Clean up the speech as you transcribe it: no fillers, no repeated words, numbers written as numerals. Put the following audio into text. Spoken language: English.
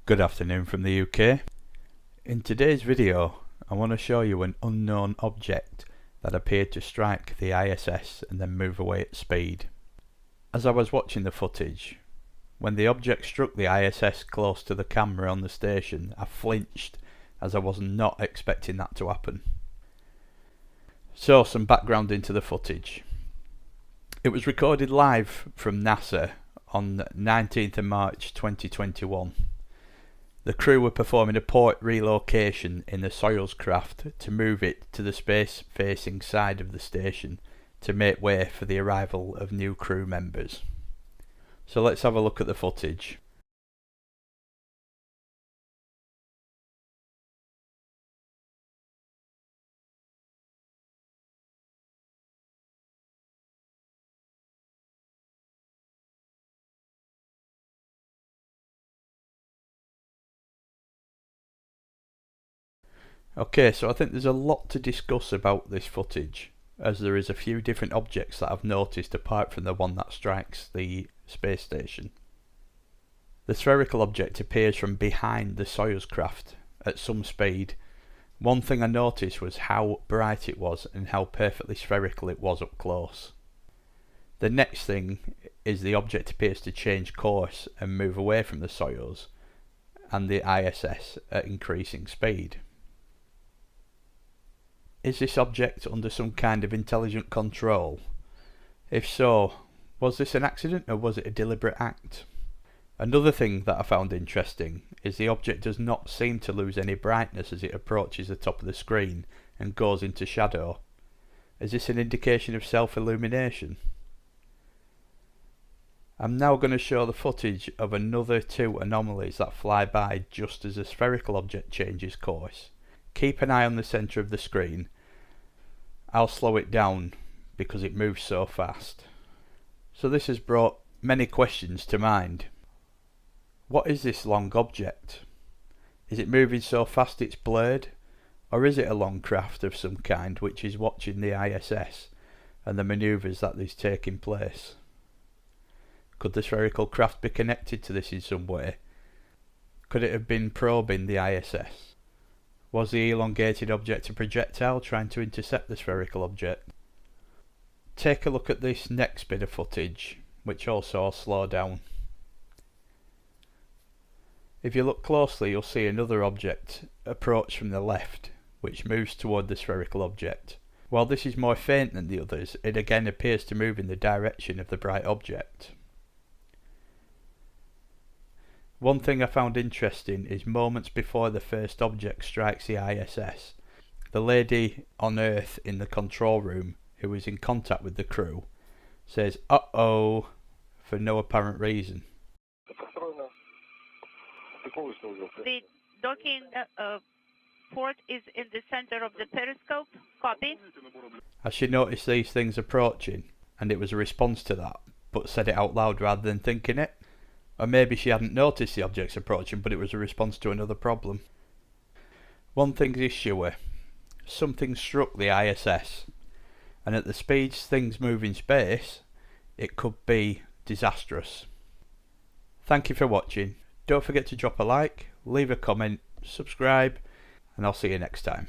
Good afternoon from the UK. In today's video I want to show you an unknown object that appeared to strike the ISS and then move away at speed. As I was watching the footage, when the object struck the ISS close to the camera on the station, I flinched as I was not expecting that to happen. So some background into the footage. It was recorded live from NASA on 19th of March 2021. The crew were performing a port relocation in the Soyuz craft to move it to the space-facing side of the station to make way for the arrival of new crew members. So let's have a look at the footage. Okay, so I think there's a lot to discuss about this footage, as there is a few different objects that I've noticed apart from the one that strikes the space station. The spherical object appears from behind the Soyuz craft at some speed. One thing I noticed was how bright it was and how perfectly spherical it was up close. The next thing is the object appears to change course and move away from the Soyuz and the ISS at increasing speed. Is this object under some kind of intelligent control? If so, was this an accident or was it a deliberate act? Another thing that I found interesting is the object does not seem to lose any brightness as it approaches the top of the screen and goes into shadow. Is this an indication of self-illumination? I'm now going to show the footage of another two anomalies that fly by just as a spherical object changes course. Keep an eye on the centre of the screen. I'll slow it down because it moves so fast. So this has brought many questions to mind. What is this long object? Is it moving so fast it's blurred? Or is it a long craft of some kind which is watching the ISS and the manoeuvres that is taking place? Could the spherical craft be connected to this in some way? Could it have been probing the ISS? Was the elongated object a projectile trying to intercept the spherical object? Take a look at this next bit of footage, which also I'll slow down. If you look closely, you'll see another object approach from the left, which moves toward the spherical object. While this is more faint than the others, it again appears to move in the direction of the bright object. One thing I found interesting is moments before the first object strikes the ISS, the lady on Earth in the control room who is in contact with the crew says "uh-oh" for no apparent reason. The docking port is in the center of the periscope. Copy. Has she noticed these things approaching and it was a response to that, but said it out loud rather than thinking it? Or maybe she hadn't noticed the objects approaching, but it was a response to another problem. One thing is sure, something struck the ISS, and at the speeds things move in space, it could be disastrous. Thank you for watching. Don't forget to drop a like, leave a comment, subscribe, and I'll see you next time.